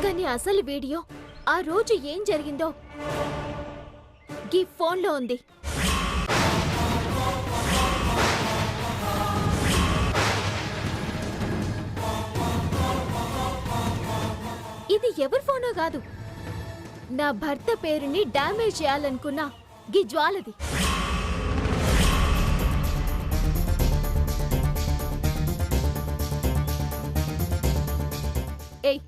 కానీ అసలు వీడియో ఆ రోజు ఏం జరిగిందో ఈ ఫోన్లో ఉంది. ఇది ఎవరి ఫోనో కాదు, నా భర్త పేరుని డ్యామేజ్ చేయాలనుకున్న గీ జ్వాలది. ఏయ్,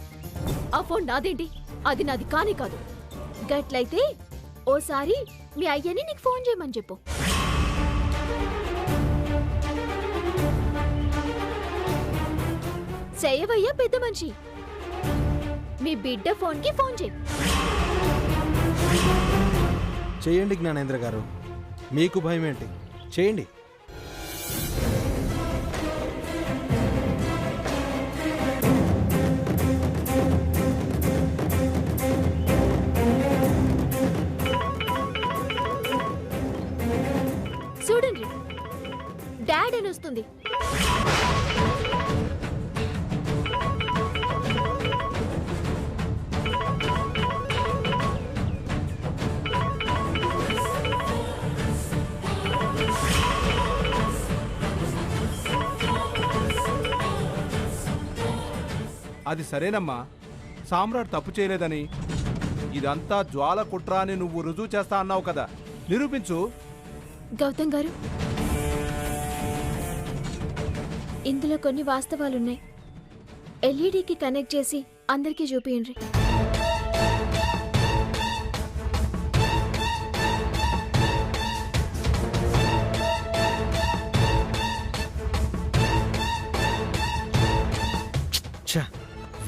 ఆ ఫోన్ నాదేంటి? అది నాది కానే కాదు. గట్లయితే ఓసారి మీ అయ్యని నీకు ఫోన్ చేయమని చెప్పు. చేయవయ్యా పెద్ద మనిషి, మీ బిడ్డ ఫోన్కి ఫోన్ చేయి. చేయండి జ్ఞానేంద్ర గారు, మీకు భయం ఏంటి? చేయండి. చూడండి, డాడ్ అని వస్తుంది. అది సరేనమ్మా, సామ్రాట్ తప్పు చేయలేదని, ఇదంతా జ్వాల కుట్ర అని నువ్వు రుజువు చేస్తా అన్నావు కదా, నిరూపించు. గౌతమ్ గారు, ఇందులో కొన్ని వాస్తవాలున్నాయి. ఎల్ఈడికి కనెక్ట్ చేసి అందరికీ చూపియండి.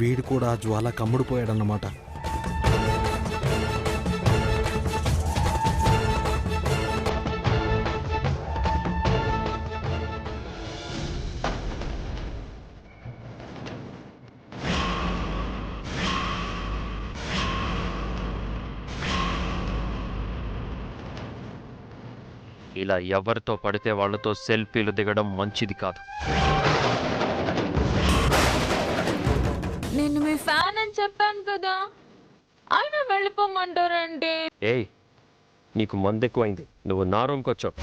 వీడు కూడా జ్వాల కమ్ముడిపోయాడన్నమాట. ఇలా ఎవరితో పడితే వాళ్ళతో సెల్ఫీలు దిగడం మంచిది కాదు. నేను మీ ఫ్యాన్ అని చెప్పాను కదా, ఆయన వెళ్ళిపోమంటారండి. ఏయ్, నీకు మందు ఎక్కువైంది, నువ్వు నా రూమ్కి వచ్చావు.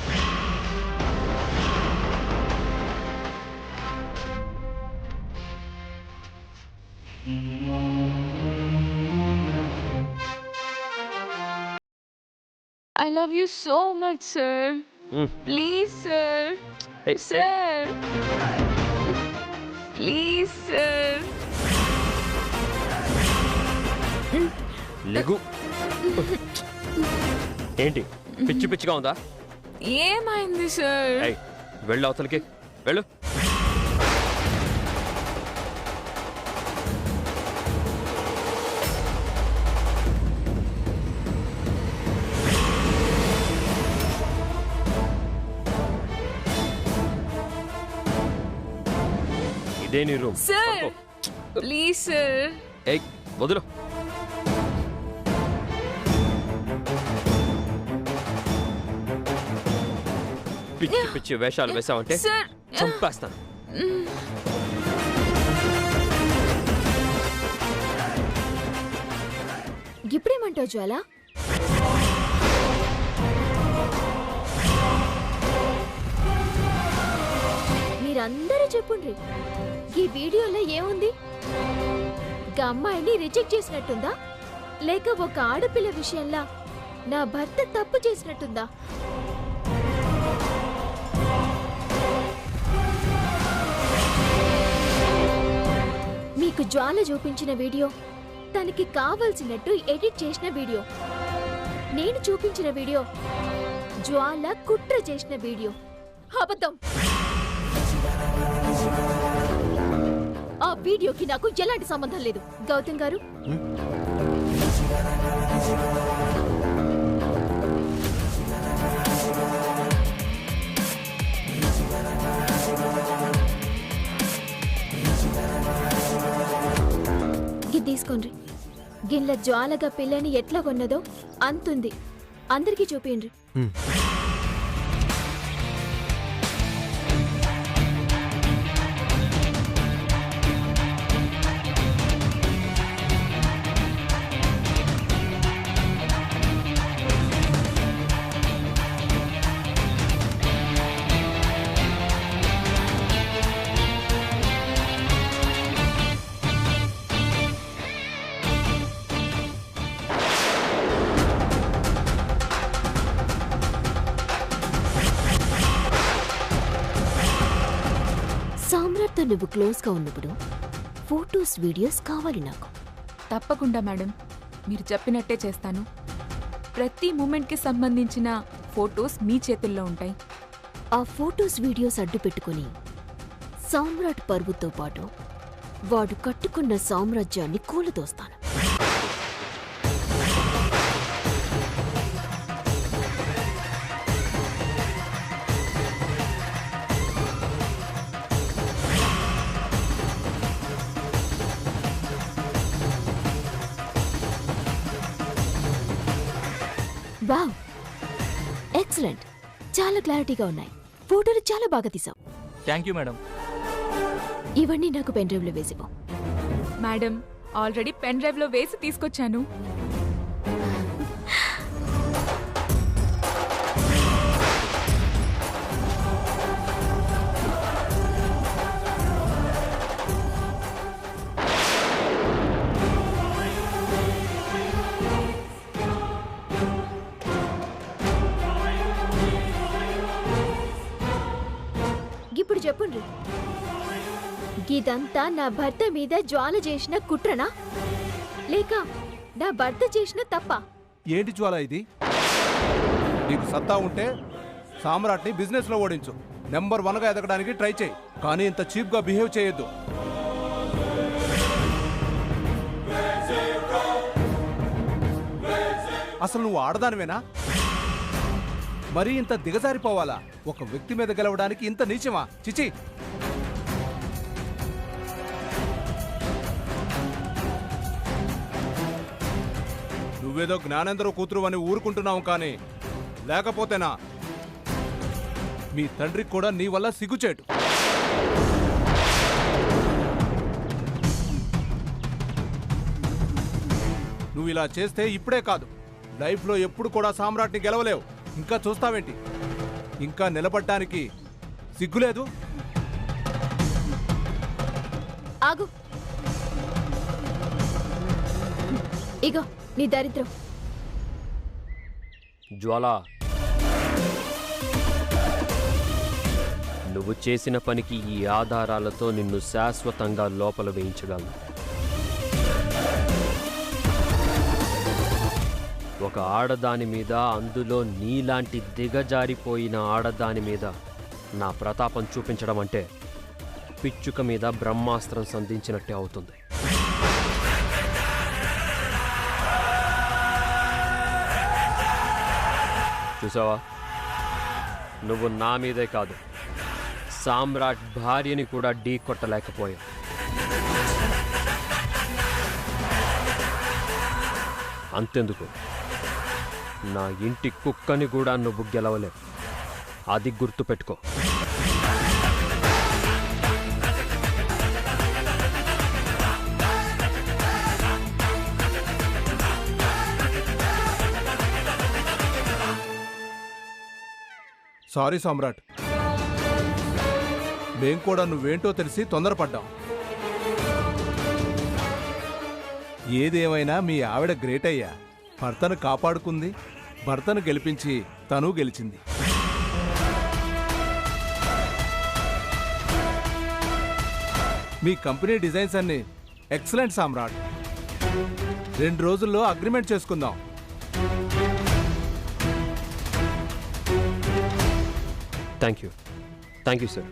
I love you so much, sir. Please, sir. Hey, sir. Please, sir. లెగు. ఏంటి పిచ్చి పిచ్చిగా ఉందా? ఏమైంది సార్? వెళ్ళు అవతలికి, వెళ్ళు. ఇదే నీ రూమ్. Sir please sir. ఏయ్ వదులు. పిచ్చి పిచ్చి వేషాలు వేసావంటే చంపేస్తాను. ఇప్పుడేమంటావు జ్వాల? మీరందరూ చెప్పుండ్రి, ఈ వీడియోలో ఏముంది? అమ్మాయిని రిజెక్ట్ చేసినట్టుందా, లేక ఒక ఆడపిల్ల విషయంలో నా భర్త తప్పు చేసినట్టుందా? మీకు జ్వాల చూపించిన వీడియో తనకి కావలసినట్టు ఎడిట్ చేసిన వీడియో. నేను చూపించిన వీడియో జ్వాల కుట్ర చేసిన వీడియో. అబద్ధం. ఆ వీడియోకి నాకు ఎలాంటి సంబంధం లేదు. గౌతమ్ గారు, ఇది తీసుకోండి. గిన్నెల జ్వాలగా పిల్లని ఎట్లా కొన్నదో అంతుంది. అందరికీ చూపిండ్రి. నువ్వు క్లోజ్గా ఉన్నప్పుడు ఫోటోస్ వీడియోస్ కావాలి నాకు. తప్పకుండా మేడం, మీరు చెప్పినట్టే చేస్తాను. ప్రతి మూమెంట్కి సంబంధించిన ఫోటోస్ మీ చేతుల్లో ఉంటాయి. ఆ ఫోటోస్ వీడియోస్ అడ్డు పెట్టుకుని సామ్రాట్ పర్వుతో పాటు వాడు కట్టుకున్న సామ్రాజ్యాన్ని కూలదోస్తాను. Wow, excellent. చాలా క్లారిటీగా ఉన్నాయి. ఫోటోలు చాలా బాగా తీసావు. Thank you madam. ఇవన్నీ నాకు పెన్ డ్రైవ్లో వేసిపో. మేడం, ఆల్రెడీ పెన్ డ్రైవ్లో వేసి తీసుకొచ్చాను. ఇప్పుడు చెప్పుండ్రి, ఇదంతా నా భర్త మీద జ్వాల చేసిన కుట్రనా లేక నా భర్త చేసిన తప్ప? ఏంటి జ్వాల ఇది? నీకు సత్తా ఉంటే సామ్రాట్ని బిజినెస్లో ఓడించు. నెంబర్ 1గా ఎదగడానికి ట్రై చేయి, కానీ ఇంత చీప్గా బిహేవ్ చేయొద్దు. అసలు నువ్వు ఆడదానివేనా? మరీ ఇంత దిగజారిపోవాలా? ఒక వ్యక్తి మీద గెలవడానికి ఇంత నీచమా? చిచి! నువ్వేదో జ్ఞానేంద్ర కూతురు అని ఊరుకుంటున్నావు, కానీ లేకపోతేనా మీ తండ్రికి కూడా నీ వల్ల సిగ్గుచేటు. నువ్వు ఇలా చేస్తే ఇప్పుడే కాదు, లైఫ్లో ఎప్పుడు కూడా సామ్రాట్ని గెలవలేవు. ఇంకా చూస్తావేంటి? ఇంకా నిలబడ్డానికి సిగ్గులేదు? ఆగు. ఇగో నీ దరిద్రం. జ్వాల, నువ్వు చేసిన పనికి ఈ ఆధారాలతో నిన్ను శాశ్వతంగా లోపల వేయించగలను. ఒక ఆడదాని మీద, అందులో నీలాంటి దిగజారిపోయిన ఆడదాని మీద నా ప్రతాపం చూపించడం అంటే పిచ్చుక మీద బ్రహ్మాస్త్రం సంధించినట్టే అవుతుంది. చూసావా, నువ్వు నా మీదే కాదు, సామ్రాట్ భార్యని కూడా ఢీ కొట్టలేకపోయావు. అంతెందుకు, నా ఇంటి కుక్కని కూడా నువ్వు గెలవలేవు. అది గుర్తుపెట్టుకో. సారీ సామ్రాట్, మేం కూడా నువ్వేంటో తెలిసి తొందరపడ్డాం. ఏదేమైనా మీ ఆవిడ గ్రేట్ అయ్యా. భర్తను కాపాడుకుంది, భర్తను గెలిపించి తను గెలిచింది. మీ కంపెనీ డిజైన్స్ అన్ని ఎక్సలెంట్ సామ్రాట్. 2 రోజుల్లో అగ్రిమెంట్ చేసుకుందాం. Thank you. Thank you sir.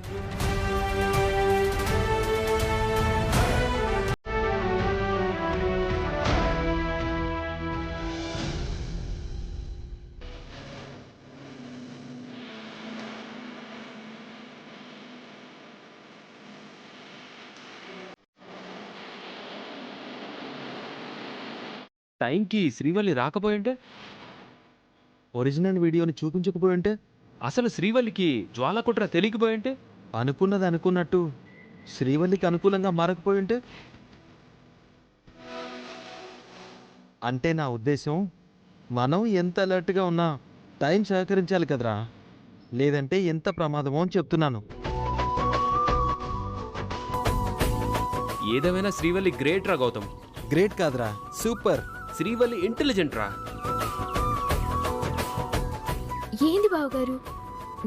టైంకి శ్రీవల్లి రాకపోయింటే, ఒరిజినల్ వీడియోని చూపించకపోయింటే, అసలు శ్రీవల్లికి జ్వాల కుట్ర తెలియకపోయింటే, అనుకున్నది అనుకున్నట్టు శ్రీవల్లికి అనుకూలంగా మారకపోయింటే, అంటే నా ఉద్దేశం, మనం ఎంత అలర్ట్గా ఉన్నా టైం సహకరించాలి కదరా, లేదంటే ఎంత ప్రమాదమో అని చెప్తున్నాను. ఏదేమైనా శ్రీవల్లి గ్రేట్ రా గౌతమ్. గ్రేట్ కాదురా, సూపర్. శ్రీవల్లి ఇంటెలిజెంట్ రా. ఏంది బావగారు,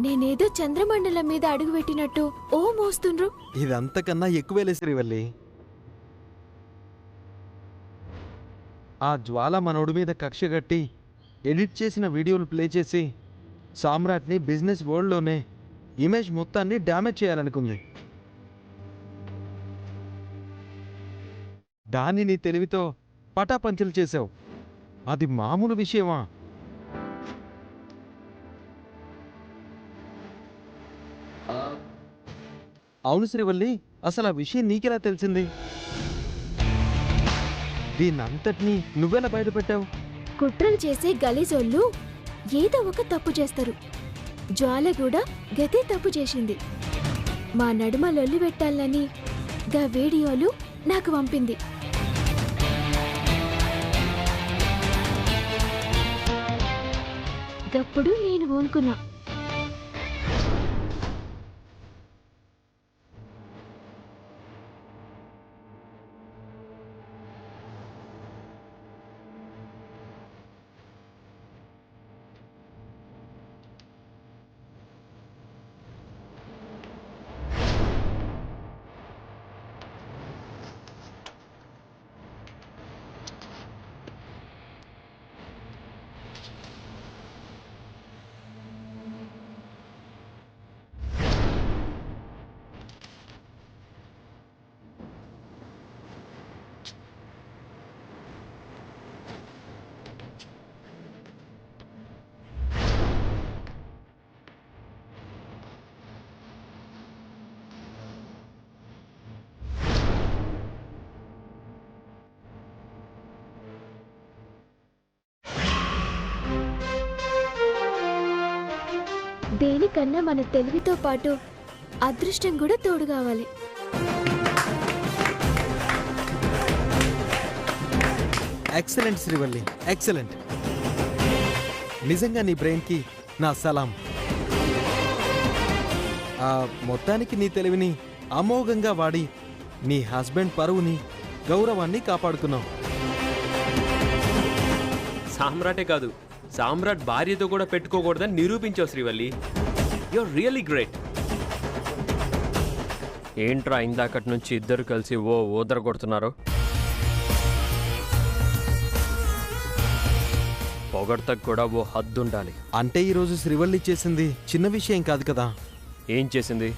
నేనేదో చంద్రమండలం మీద అడుగుపెట్టినట్టు ఓ మోస్తుండ్రు. ఇదంతకన్నా ఎక్కువేలే శ్రీవల్లి. ఆ జ్వాల మనోడి మీద కక్ష కట్టి ఎడిట్ చేసిన వీడియోలు ప్లే చేసి సామ్రాట్ని బిజినెస్ వరల్డ్లోనే ఇమేజ్ మొత్తాన్ని డ్యామేజ్ చేయాలనుకుంది. దాన్ని నీ తెలివితో పటాపంచలు చేసావు. అది మామూలు విషయమా? అవును శ్రీవల్లి, అసలు ఆ విషయం నీకెలా తెలిసింది? దీన్నంతటినీ నువ్వెలా బయటపెట్టావు? కుట్రలు చేసే గలీజోళ్ళు ఏదో ఒక తప్పు చేస్తారు. జ్వాల కూడా గతే తప్పు చేసింది. మా నడుమ లొల్లి పెట్టాలని గా వీడియోలు నాకు పంపింది. గప్పుడు నేను ఊనుకున్నా. దేనికన్నా మన తెలివితో పాటు అదృష్టం కూడా తోడు కావాలి. Excellent Srivalli, excellent. నిజంగా నీ బ్రెయిన్కి నా సలాం. మొత్తానికి నీ తెలివిని అమోఘంగా వాడి నీ హస్బెండ్ పరువుని, గౌరవాన్ని కాపాడుకున్నావు. సామ్రాటే కాదు, సామ్రాట్ భార్యతో కూడా పెట్టుకోకూడదని నిరూపించావు శ్రీవల్లి. You are really great. ఏంట్రా ఇందాకటి నుంచి ఇద్దరు కలిసి ఊదర కొడుతున్నారు? పొగడ్తకు కూడా ఓ హద్దు ఉండాలి. అంటే ఈరోజు శ్రీవల్లి చేసింది చిన్న విషయం కాదు కదా. ఏం చేసింది?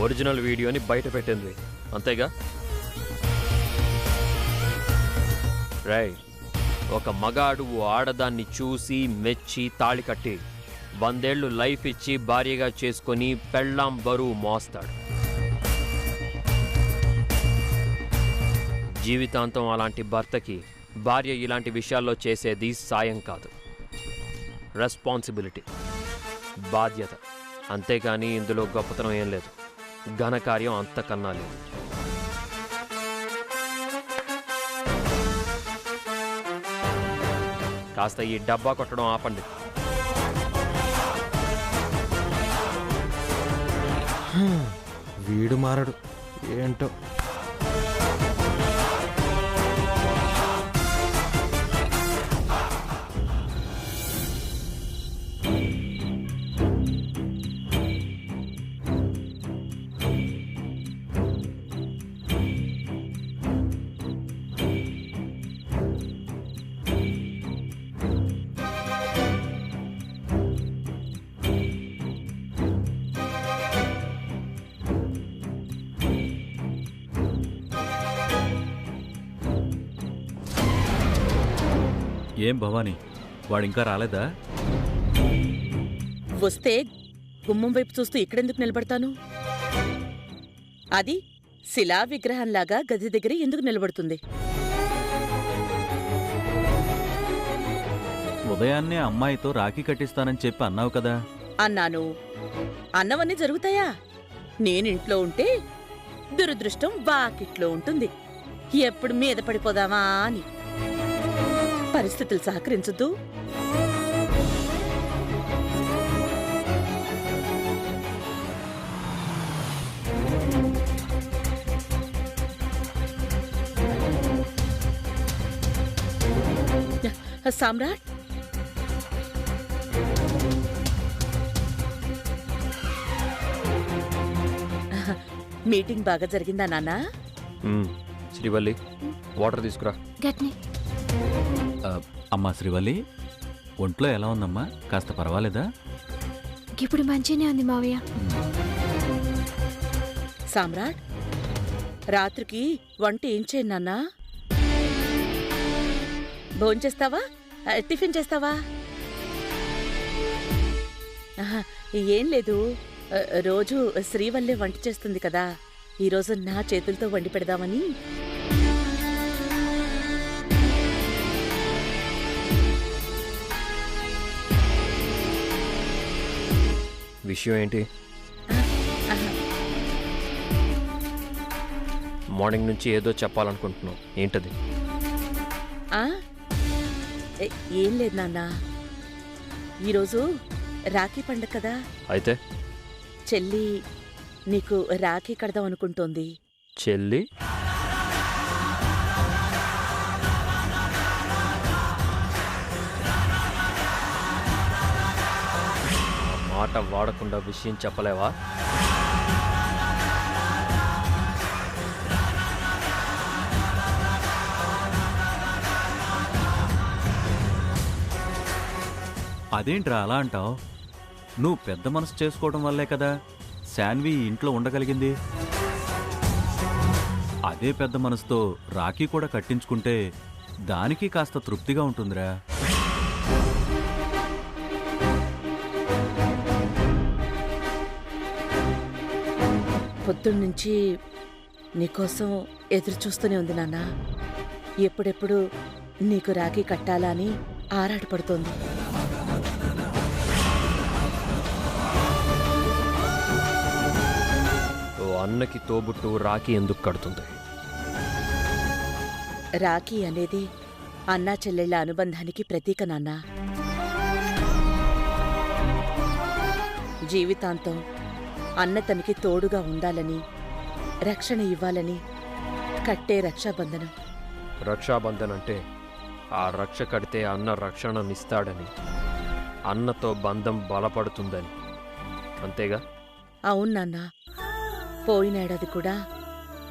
ఒరిజినల్ వీడియోని బయట పెట్టింది, అంతేగా? రై, ఒక మగాడు ఓ ఆడదాన్ని చూసి మెచ్చి తాళి కట్టి 100 ఏళ్ళు లైఫ్ ఇచ్చి భార్యగా చేసుకొని పెళ్ళాం బరువు మోస్తాడు. జీవితాంతం అలాంటి భర్తకి భార్య ఇలాంటి విషయాల్లో చేసేది సాయం కాదు, రెస్పాన్సిబిలిటీ, బాధ్యత. అంతేకాని ఇందులో గొప్పతనం ఏం లేదు, ఘనకార్యం అంతకన్నా లేదు. కాస్త ఈ డబ్బా కొట్టడం ఆపండి. వీడు మారడు ఏంటో. ఏం భవానీ, వాడింకా రాలేదా? వస్తే గుమ్మం వైపు చూస్తూ ఇక్కడెందుకు నిలబడతాను? అది శిలా విగ్రహంలాగా గది దగ్గర ఎందుకు నిలబడుతుంది? ఉదయాన్నే అమ్మాయితో రాఖీ కట్టిస్తానని చెప్పి అన్నావు కదా. అన్నాను. అన్నవన్నీ జరుగుతాయా? నేనింట్లో ఉంటే దురదృష్టం వాకిట్లో ఉంటుంది. ఎప్పుడు మీద పడిపోదామా అని. పరిస్థితులు సహకరించద్దు. సామ్రాట్, మీటింగ్ బాగా జరిగిందా నాన్నా? శ్రీవల్లి, వాటర్ తీసుకురా. గట్ని అమ్మా శ్రీవల్లి, ఒంట్లో ఎలా ఉందమ్మా? కాస్త పర్వాలేదా? ఇప్పుడు మంచిగానే ఉంది మావయ్య. సామ్రాట్, రాత్రికి వంట ఏం చేయండి నాన్నా? భోంచేస్తావా? టిఫిన్ చేస్తావా? ఆహా, ఏం లేదు. రోజు శ్రీవల్లే వంట చేస్తుంది కదా, ఈరోజు నా చేతులతో వండి పెడదామని. విషయం ఏంటి? మార్నింగ్ నుంచి ఏదో చెప్పాలనుకుంటున్నావు, ఏంటది? ఏం లేదు నాన్నా, ఈరోజు రాఖీ పండగ కదా. అయితే చెల్లి నీకు రాఖీ కడదాం అనుకుంటోంది. చెల్లి? మాట వాడకుండా విషయం చెప్పలేవా? అదేంట్రా అలా అంటావు? నువ్వు పెద్ద మనసు చేసుకోవడం వల్లే కదా శాన్వి ఇంట్లో ఉండగలిగింది. అదే పెద్ద మనసుతో రాఖీ కూడా కట్టించుకుంటే దానికి కాస్త తృప్తిగా ఉంటుందిరా. పొద్దున్నుంచి నీకోసం ఎదురు చూస్తూనే ఉంది నాన్న. ఎప్పుడెప్పుడు నీకు రాఖీ కట్టాలా అని ఆరాటపడుతోంది. ఓ అన్నకి తోబుట్టు రాఖీ ఎందుకు కడుతుంది? రాఖీ అనేది అన్నా చెల్లెళ్ల అనుబంధానికి ప్రతీక నాన్న. జీవితాంతం అన్న తనకి తోడుగా ఉండాలని, రక్షణ ఇవ్వాలని కట్టే రక్షాబంధనం. రక్షాబంధన్ అంటే ఆ రక్ష కడితే అన్న రక్షణనిస్తాడని, అన్నతో బంధం బలపడుతుందని, అంతేగా? అవును నాన్న, పోయినేడాది కూడా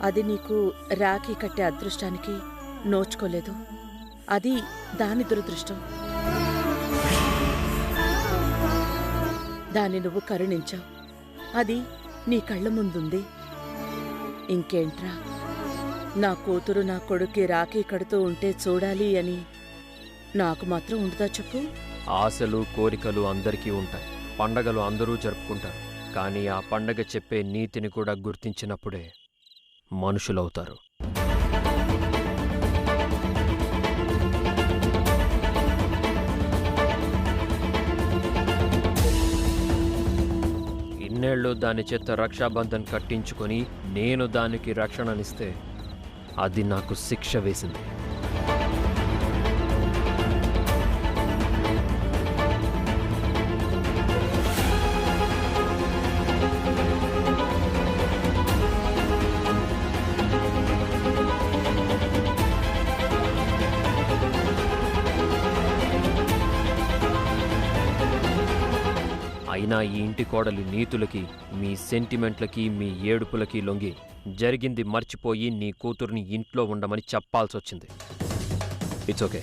అది నీకు రాఖీ కట్టే అదృష్టానికి నోచుకోలేదు. అది దాని దురదృష్టం. దాన్ని నువ్వు కరుణించావు. అది నీ కళ్ళ ముందుంది. ఇంకేంట్రా, నా కూతురు నా కొడుక్కి రాఖీ కడుతూ ఉంటే చూడాలి అని నాకు మాత్రం ఉండదా చెప్పు? ఆశలు కోరికలు అందరికీ ఉంటాయి, పండగలు అందరూ జరుపుకుంటారు. కానీ ఆ పండగ చెప్పే నీతిని కూడా గుర్తించినప్పుడే మనుషులవుతారు. ఇన్నేళ్ళు దాని చేత రక్షాబంధన్ కట్టించుకొని నేను దానికి రక్షణనిస్తే అది నాకు శిక్ష వేసింది. అయినా ఈ ఇంటి కోడలి నీతులకి, మీ సెంటిమెంట్లకి, మీ ఏడుపులకి లొంగి జరిగింది మర్చిపోయి నీ కూతుర్ని ఇంట్లో ఉండమని చెప్పాల్సొచ్చింది. It's okay.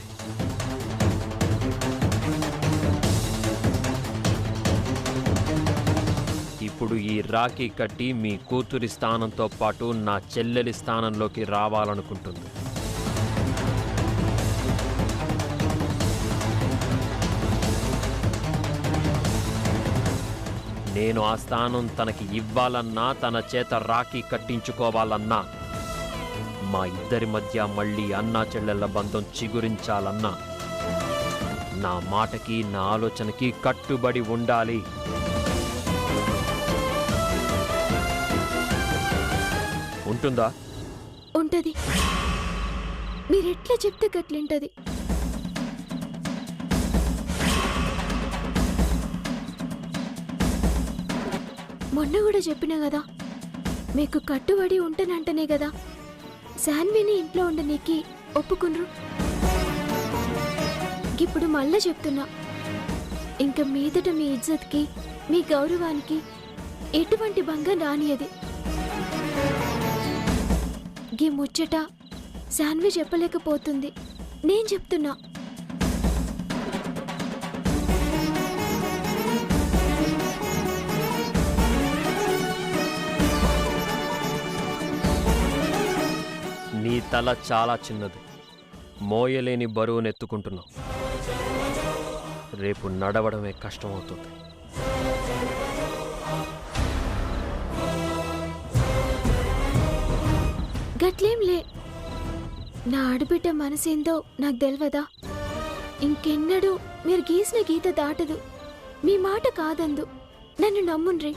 ఇప్పుడు ఈ రాఖీ కట్టి మీ కూతురి స్థానంతో పాటు నా చెల్లెలి స్థానంలోకి రావాలనుకుంటుంది. నేను ఆ స్థానం తనకి ఇవ్వాలన్నా, తన చేత రాఖీ కట్టించుకోవాలన్నా, మా ఇద్దరి మధ్య మళ్ళీ అన్నా చెల్లెళ్ళ బంధం చిగురించాలన్నా నా మాటకి, నా ఆలోచనకి కట్టుబడి ఉండాలి. ఉంటుందా? ఉంటది. మీరెట్లా చెప్తే గట్లుంటది. మొన్న కూడా చెప్పినా కదా, మీకు కట్టుబడి ఉంటానంటనే కదా శాన్విని ఇంట్లో ఉండనీకి ఒప్పుకున్రు. ఇప్పుడు మళ్ళా చెప్తున్నా, ఇంక మీదట మీ ఇజ్జత్కి, మీ గౌరవానికి ఎటువంటి భంగం రానియది. గీ ముచ్చట శాన్వి చెప్పలేకపోతుంది. నేను చెప్తున్నా. నీ తల చాలా చిన్నది, మోయలేని బరువునెత్తుకుంటున్నావు. రేపు నడవడమే కష్టమవుతుంది. గట్లేంలే, నా ఆడబిడ్డ మనసేందో నాకు తెల్వదా? ఇంకెన్నడూ మీరు గీసిన గీత దాటదు. మీ మాట కాదందు. నన్ను నమ్ముండ్రి.